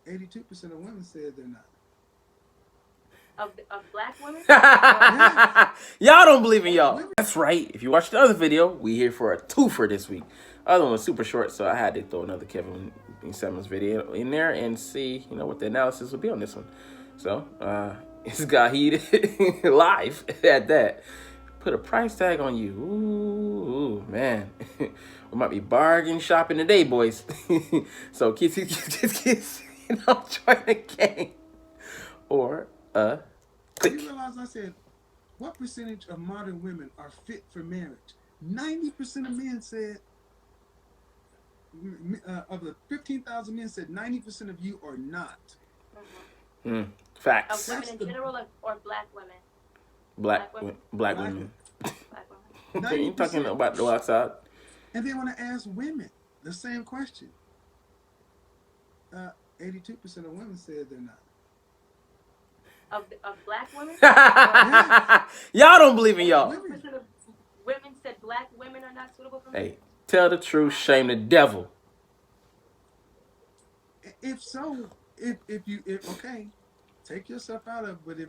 82% of women said they're not. Of black women? Y'all don't believe in y'all. That's right. If you watched the other video, we here for a twofer this week. Other one was super short, so I had to throw another Kevin Samuels video in there and see, what the analysis would be on this one. So, it's got heated live at that. Put a price tag on you. Ooh, man. We might be bargain shopping today, boys. So, kids, join the game. Or, You realize I said, what percentage of modern women are fit for marriage? 90% of men said, of the 15,000 men said 90% of you are not. Facts. Of women in general or black women? Black women. Black women. Okay, you talking about the outside? And then when I ask women the same question, 82% of women said they're not. Of black women? Y'all don't believe in y'all. 82% of women said black women are not suitable for me? Hey, tell the truth, shame the devil. If so, if okay, take yourself out of. But if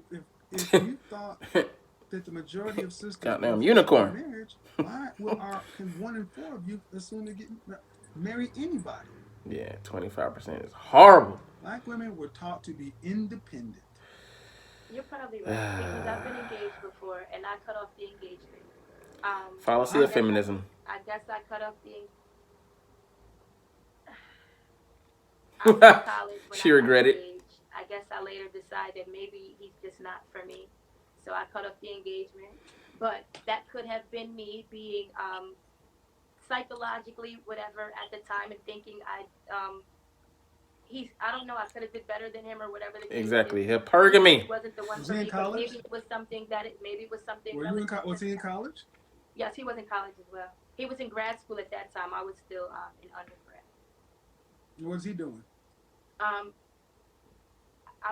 you thought that the majority of sisters goddamn unicorn marriage, why can 1 in 4 of you assume to marry anybody? Yeah, 25% is horrible. Black women were taught to be independent. You're probably right, because I've been engaged before and I cut off the engagement. Fallacy of feminism. I guess I cut off the college when she regretted. I guess I later decided maybe he's just not for me. So I cut off the engagement. But that could have been me being psychologically whatever at the time and thinking I don't know, I could have did better than him or whatever the case exactly. is. Hypergamy. He wasn't the one was for he me, in college? but maybe it was something Was he in college? Yes, he was in college as well. He was in grad school at that time. I was still in undergrad. What was he doing? I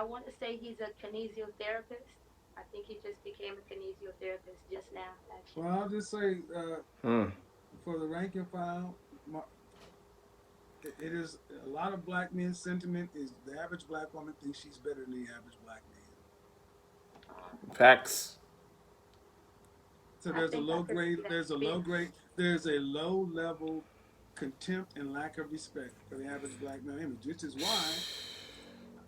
want to say he's a kinesiotherapist. I think he just became a kinesiotherapist just now, actually. Well, I'll just say, for the rank and file, it is a lot of black men's sentiment is the average black woman thinks she's better than the average black man. Facts. So there's a low level contempt and lack of respect for the average black male image, which is why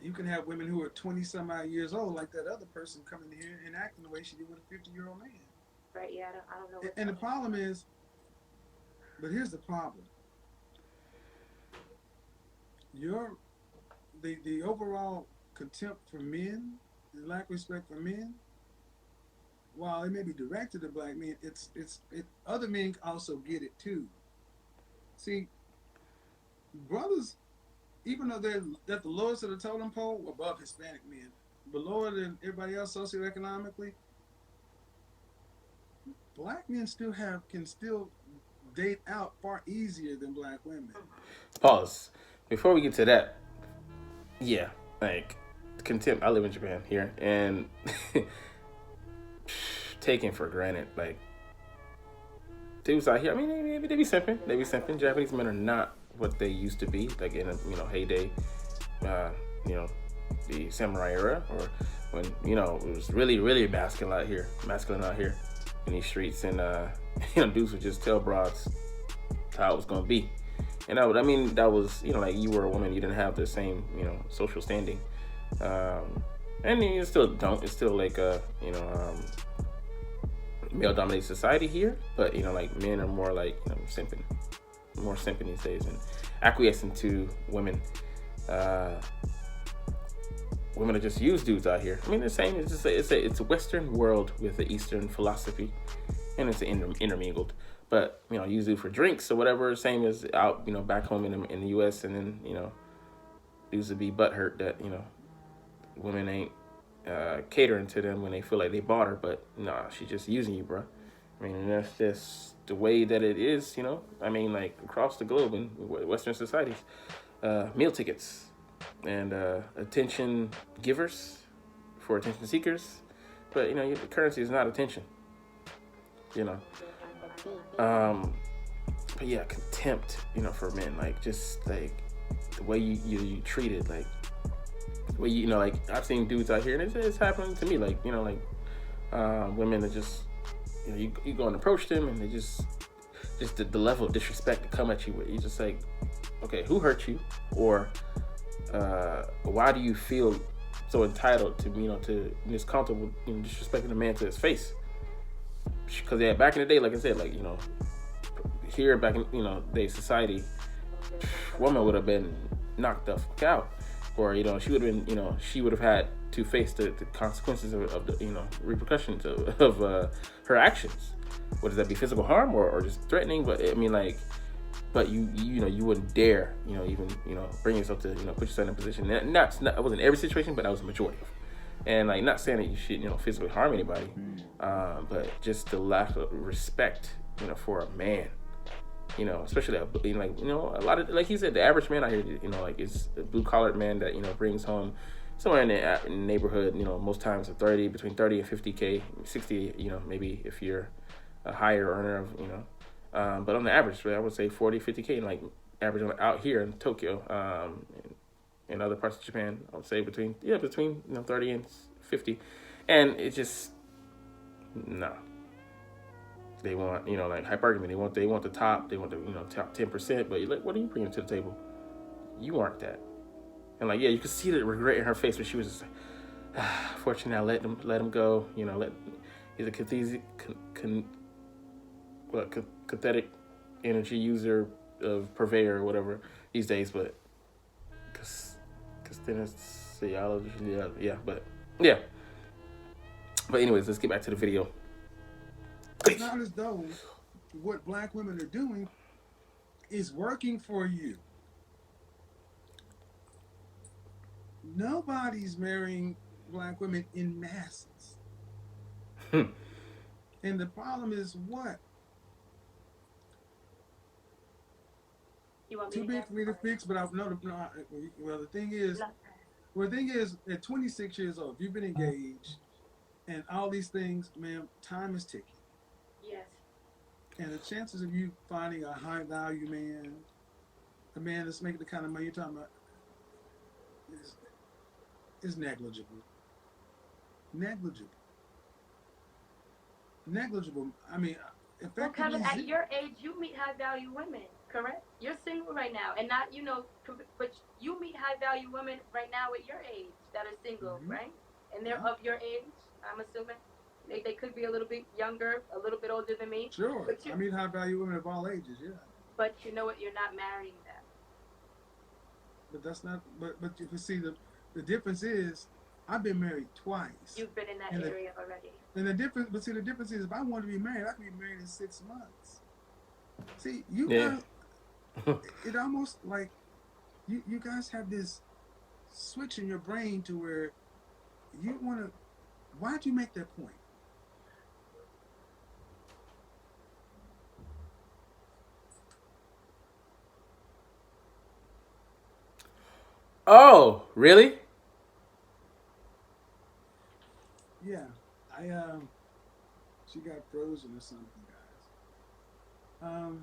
you can have women who are 20 some odd years old, like that other person coming here and acting the way she did with a 50-year-old man. Right, yeah, I don't know. And the problem is, but here's the problem. The overall contempt for men, the lack of respect for men, while it may be directed at black men, other men also get it too. See, brothers, even though they're at the lowest of the totem pole, above Hispanic men, but lower than everybody else socioeconomically, black men can still date out far easier than black women. Pause. Before we get to that, yeah, like contempt. I live in Japan here, and taken for granted, like dudes out here. I mean, they be simping. They be simping. Japanese men are not what they used to be, like in a heyday, the samurai era, or when it was really really masculine out here in these streets, and dudes would just tell broads how it was gonna be. And that was, like you were a woman, you didn't have the same, social standing. And you still don't. It's still like a, male-dominated society here. But, like men are more like, simping. More simping these days and acquiescing to women. Women are just used dudes out here. I mean, the same. It's a Western world with the Eastern philosophy. And it's intermingled. But, use it for drinks or whatever, same as out, back home in the U.S. And then, dudes would be butthurt that, women ain't catering to them when they feel like they bought her. But, nah, she's just using you, bro. I mean, that's just the way that it is, I mean, like, across the globe in Western societies. Meal tickets and attention givers for attention seekers. But, the currency is not attention, But yeah, contempt, for men, like just like the way you treated, like Well, you know, like I've seen dudes out here, and it's happening to me. Like, you know, like women that just, you know, you go and approach them, and they just the level of disrespect to come at you with. You just like, okay, who hurt you, or why do you feel so entitled to, you know, to just comfortable, you know, disrespecting a man to his face? Because yeah, back in the day, like I said, like, you know, here back in, you know, day society, woman would have been knocked the fuck out, or, you know, she would have been, you know, she would have had to face the consequences of the, you know, repercussions of her actions. Whether that be physical harm or just threatening, but I mean, like, but you know, you wouldn't dare, you know, even, you know, bring yourself to, you know, put yourself in a position. Not it wasn't every situation, but that was the majority of. And like, not saying that you should, you know, physically harm anybody, but just the lack of respect, you know, for a man. You know, especially that, you know, like, you know, a lot of, like he said, the average man out here, you know, like, is a blue-collared man that, you know, brings home somewhere in the neighborhood, you know, most times between 30 and 50K, 60, you know, maybe if you're a higher earner of, you know, but on the average, I would say 40, 50K, like, average out here in Tokyo, and other parts of Japan, I would say between, you know, 30 and 50, and it just, no. They want, you know, like hypergamy. They want the top. They want the, you know, top 10%. But you're like, what are you bringing to the table? You aren't that. And like, yeah, you could see the regret in her face when she was just like, fortunately, I let him go. You know, he's a pathetic energy user of purveyor or whatever these days. But because then it's yeah. But anyways, let's get back to the video. It's not as though what black women are doing is working for you. Nobody's marrying black women in masses. And the problem is what? You want me Too big for me to fix, but I've no. Well, the thing is, at 26 years old, if you've been engaged and all these things, ma'am, time is ticking. Yes. And the chances of you finding a high value man, a man that's making the kind of money you're talking about, is negligible. Negligible. I mean, well, Kevin, at your age, you meet high value women, correct? You're single right now, and not, you know, but you meet high value women right now at your age that are single, right? And they're of your age, I'm assuming. They could be a little bit younger, a little bit older than me. Sure. I mean, high value women of all ages, yeah. But you know what? You're not marrying them. But that's not. But you see, the difference is, I've been married twice. You've been in that area already. And the difference is, if I wanted to be married, I could be married in 6 months. See, you guys, it almost like you guys have this switch in your brain to where you want to. Why'd you make that point? Oh, really? Yeah, she got frozen or something, guys.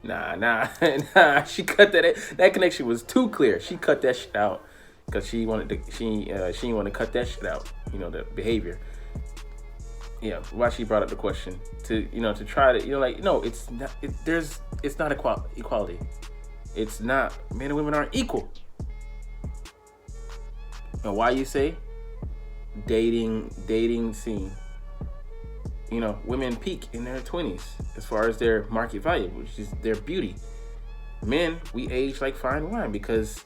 Nah. She cut that. That connection was too clear. She cut that shit out because she wanted to. She didn't want to cut that shit out. You know, the behavior. Yeah, why she brought up the question to, you know, to try to, you know, like, no, it's not. It's not equality. It's not. Men and women aren't equal. And why you say dating scene? You know, women peak in their 20s as far as their market value, which is their beauty. Men, we age like fine wine because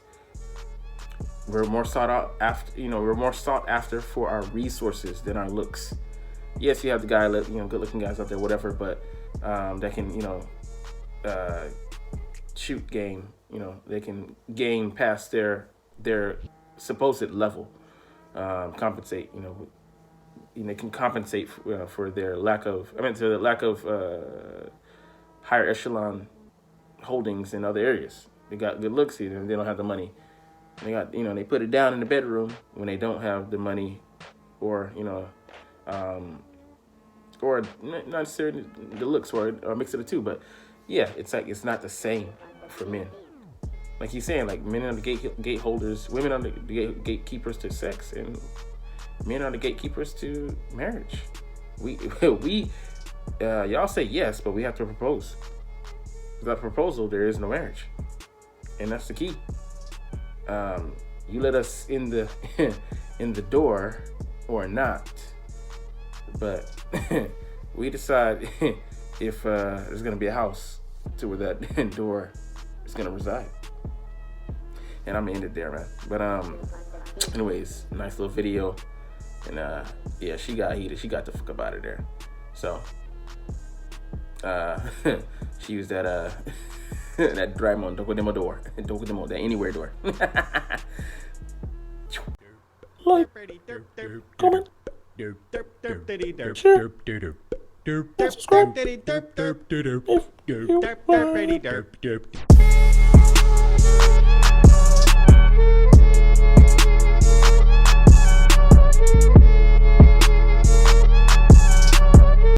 we're more sought after. You know, we're more sought after for our resources than our looks. Yes, you have the guy, you know, good-looking guys out there, whatever, but that can, you know, shoot game. You know, they can gain past their supposed level, compensate. You know, they can compensate for their lack of. I mean, to the lack of higher echelon holdings in other areas. They got good looks, and they don't have the money. They got, you know, they put it down in the bedroom when they don't have the money, or, you know, or not necessarily the looks, or a mix of the two. But yeah, it's like, it's not the same for men. like he's saying, like men are the gate holders, women are the gatekeepers to sex, and men are the gatekeepers to marriage. Y'all say yes, but we have to propose. Without proposal, there is no marriage, and that's the key. You let us in the in the door or not, but we decide if there's gonna be a house to where that door is gonna reside. And I'm gonna end it there, man. But anyways, nice little video, and yeah, she got heated. She got the fuck up out of there. So she used that that Draymond Dokodemo door, Dokodemo, that anywhere door. Like, comment, share, and subscribe if you like.